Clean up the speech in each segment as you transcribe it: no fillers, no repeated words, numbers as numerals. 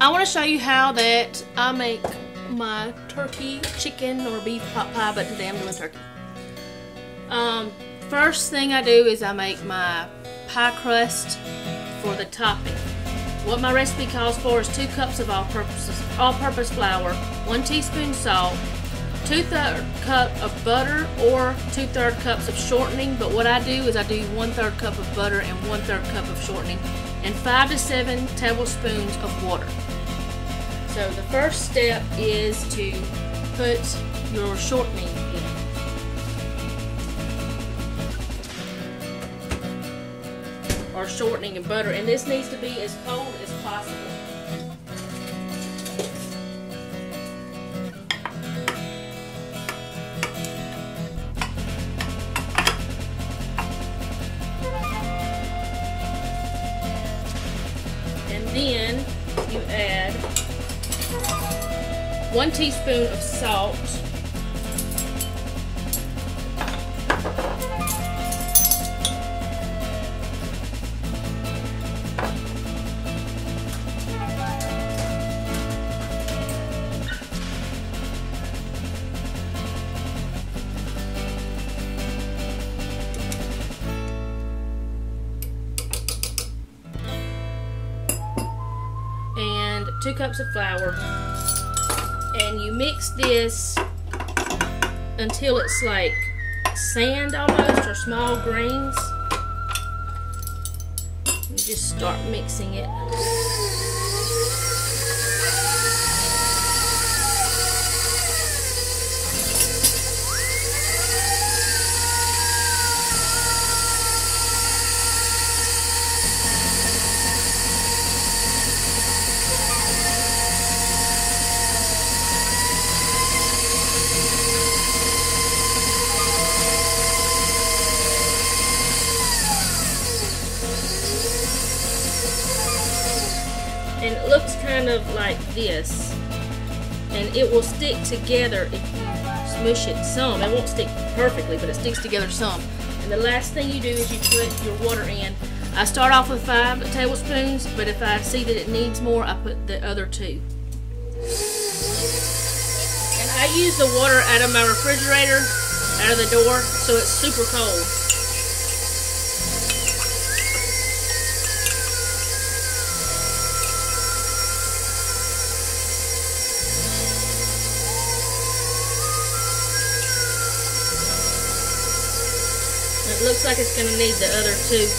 I want to show you how that I make my turkey, chicken, or beef pot pie, but today I'm doing turkey. First thing I do is I make my pie crust for the topping. What my recipe calls for is 2 cups of all-purpose flour, 1 teaspoon salt, 2/3 cup of butter or 2/3 cups of shortening, but what I do is I do 1/3 cup of butter and 1/3 cup of shortening, and 5 to 7 tablespoons of water. So the first step is to put your shortening in. Or shortening and butter, and this needs to be as cold as possible. And then you add 1 teaspoon of salt, and 2 cups of flour, and you mix this until it's like sand almost, or small grains. You just start mixing it. And it looks kind of like this, and it will stick together if you smush it some. It won't stick perfectly, but it sticks together some. And the last thing you do is you put your water in. I start off with 5 tablespoons, but if I see that it needs more, I put the other 2. And I use the water out of my refrigerator, out of the door, so it's super cold. It looks like it's going to need the other 2.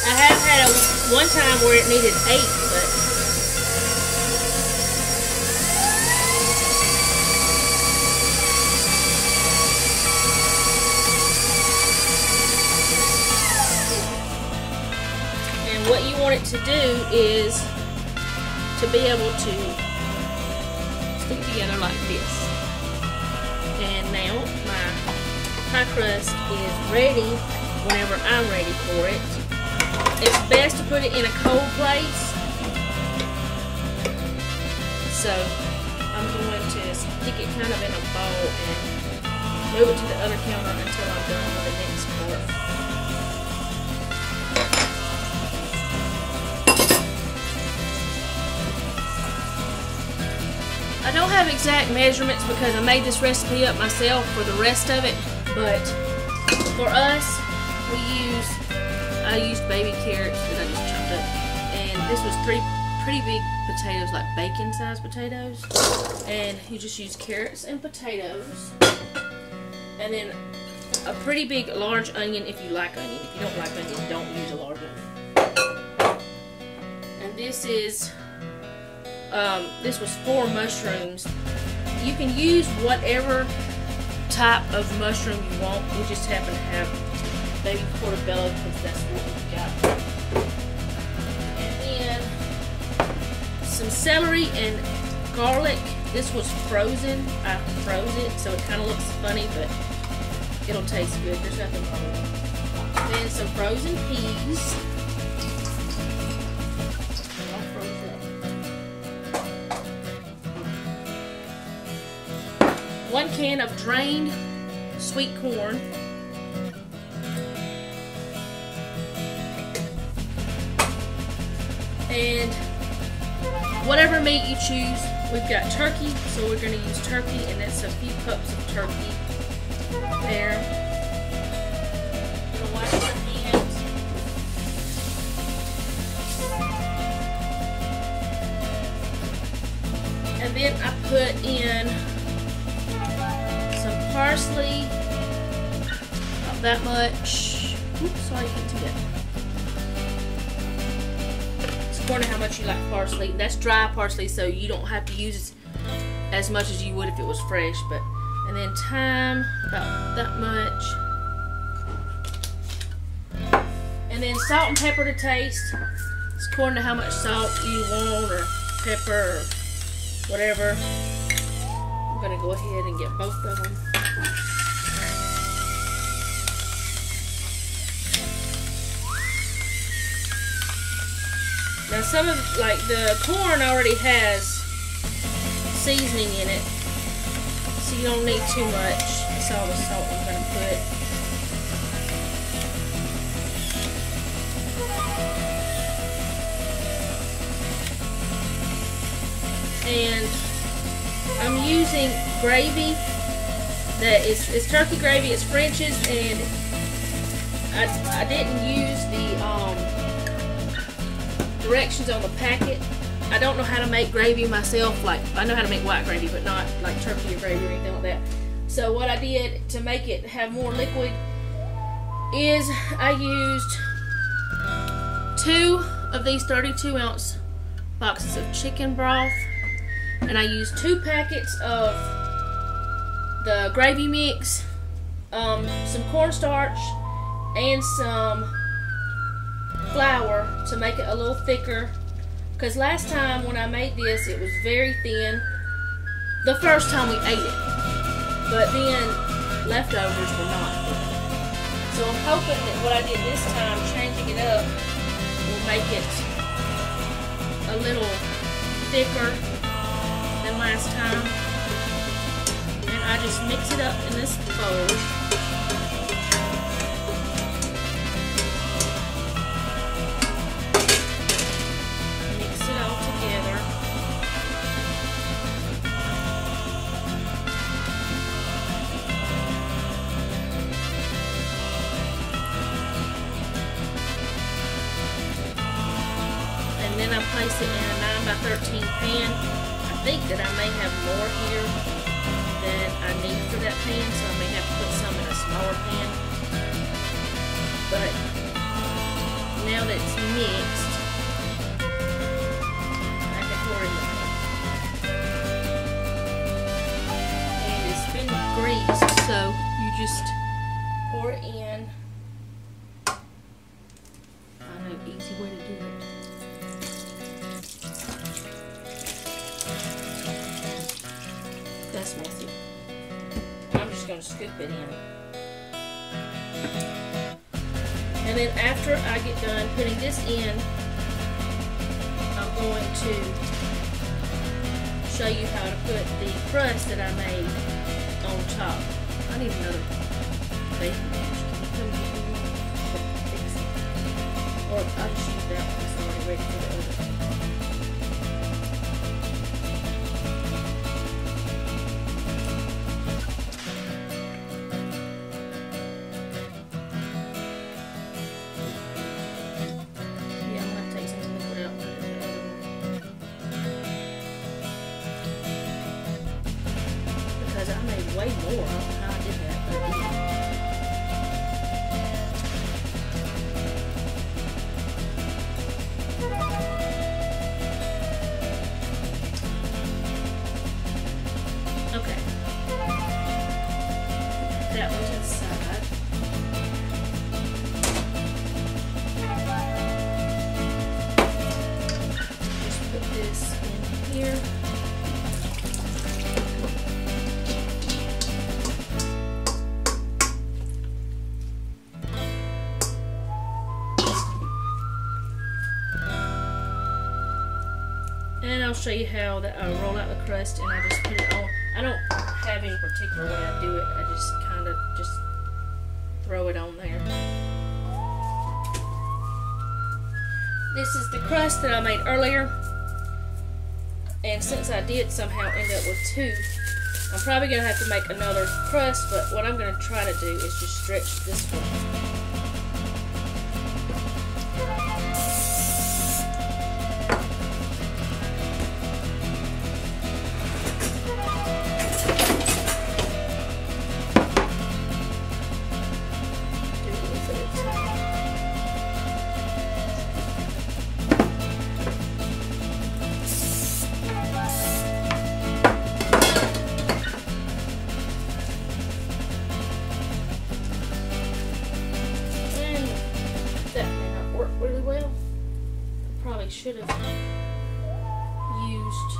I have had one time where it needed 8, but and what you want it to do is to be able to stick together like this. And now my pie crust is ready whenever I'm ready for it. It's best to put it in a cold place. So I'm going to stick it kind of in a bowl and move it to the other counter until I'm done with the next part. I don't have exact measurements because I made this recipe up myself for the rest of it. But for us, I used baby carrots that I just chopped up, and this was 3 pretty big potatoes, like bacon-sized potatoes, and you just use carrots and potatoes, and then a pretty big large onion if you like onion. If you don't like onion, don't use a large onion. And this was 4 mushrooms. You can use whatever type of mushroom you want. We just happen to have baby portobello because that's what we've got. And then some celery and garlic. This was frozen. I froze it, so it kind of looks funny, but it'll taste good. There's nothing wrong with it. Then some frozen peas. They're all frozen up. 1 can of drained sweet corn. And whatever meat you choose, we've got turkey, so we're going to use turkey, and that's a few cups of turkey there. I'm going to wash my hands. And then I put in some parsley, about that much. Oops, sorry, you can't do that. According to how much you like parsley. That's dry parsley, so you don't have to use as much as you would if it was fresh. But and then thyme, about that much, and then salt and pepper to taste. It's according to how much salt you want, or pepper, or whatever. I'm gonna go ahead and get both of them. Now some of, like the corn already has seasoning in it, so you don't need too much. That's all the salt I'm going to put. And I'm using gravy that is turkey gravy, it's French's, and I didn't use the directions on the packet. I don't know how to make gravy myself. Like, I know how to make white gravy, but not like turkey or gravy or anything like that. So what I did to make it have more liquid is I used 2 of these 32-ounce boxes of chicken broth, and I used 2 packets of the gravy mix, some cornstarch, and some flour to make it a little thicker, because last time when I made this it was very thin the first time we ate it, but then leftovers were not thin. So I'm hoping that what I did this time, changing it up, will make it a little thicker than last time. And I just mix it up in this bowl. And then I place it in a 9x13 pan. I think that I may have more here than I need for that pan, so I may have to put some in a smaller pan. But now that it's mixed, I can pour it in the pan. And it's been greased, so you just pour it in. I know an easy way to do it. That's messy. I'm just going to scoop it in. And then after I get done putting this in, I'm going to show you how to put the crust that I made on top. I need another baking dish. Can you come get me one? Fix it. Or I'll just use that one. It's already ready for the oven. I made way more. I don't know how I did that, but I did. Okay. That one to the side. Just put this in here. And I'll show you how that I roll out the crust, and I just put it on. I don't have any particular way I do it. I just kind of just throw it on there. This is the crust that I made earlier. And since I did somehow end up with two, I'm probably going to have to make another crust, but what I'm going to try to do is just stretch this one. Should have used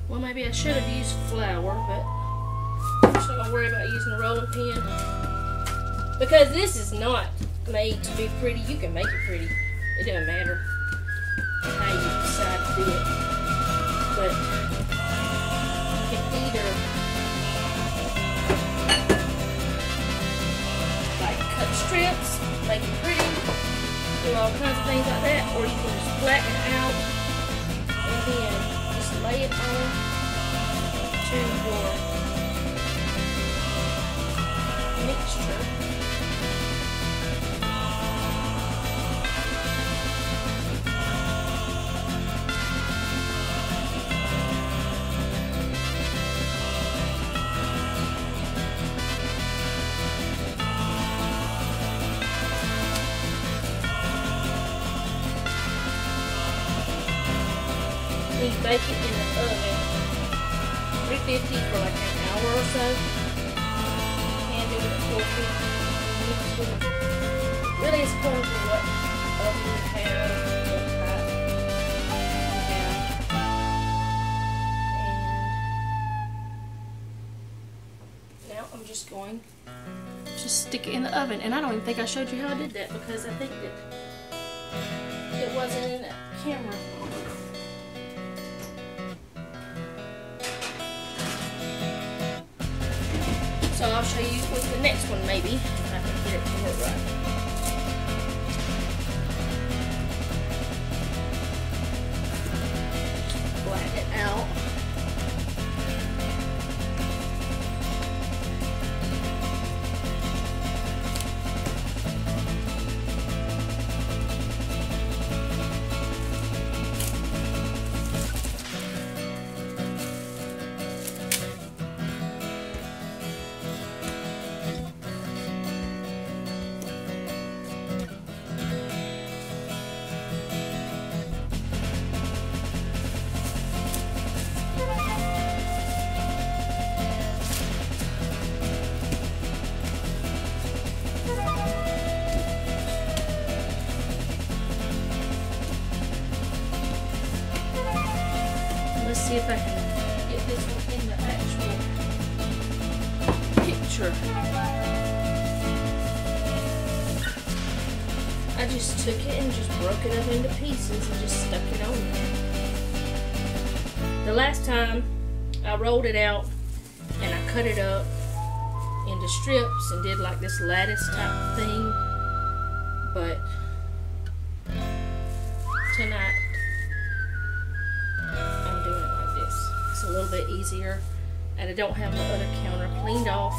well, maybe I should have used flour, but I'm just not gonna worry about using a rolling pin because this is not made to be pretty. You can make it pretty, it doesn't matter how you decide to do it, but either like cut strips, make it pretty, do all kinds of things like that, or you can just flatten it out and then just lay it on to your mixture. You bake it in the oven, 350 for like an hour or so. And do it at 450. Really, it's according to what oven you have, what type you have. And now I'm just going to stick it in the oven. And I don't even think I showed you how I did that because I think that it wasn't in that camera. So I'll show you with the next one maybe, if I can get it to work right. Flatten it out. Let's see if I can get this one in the actual picture. I just took it and just broke it up into pieces and just stuck it on there. The last time I rolled it out and I cut it up into strips and did like this lattice type thing, but tonight I'm doing it like this. It's a little bit easier and I don't have my other counter cleaned off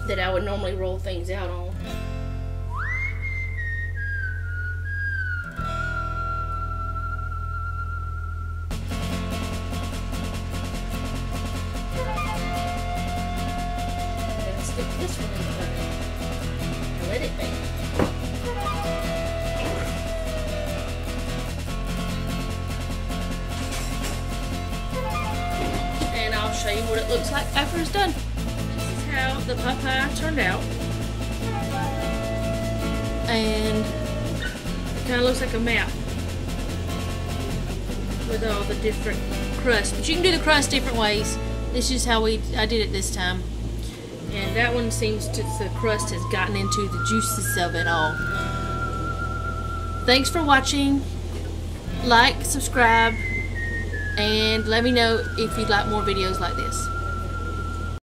that I would normally roll things out on. Stick this one in the oven and let it bake. And I'll show you what it looks like after it's done. This is how the pot pie turned out. And it kind of looks like a map with all the different crusts. But you can do the crust different ways. This is how I did it this time. And that one seems to, the crust has gotten into the juices of it all. Thanks for watching. like, subscribe, and let me know if you'd like more videos like this.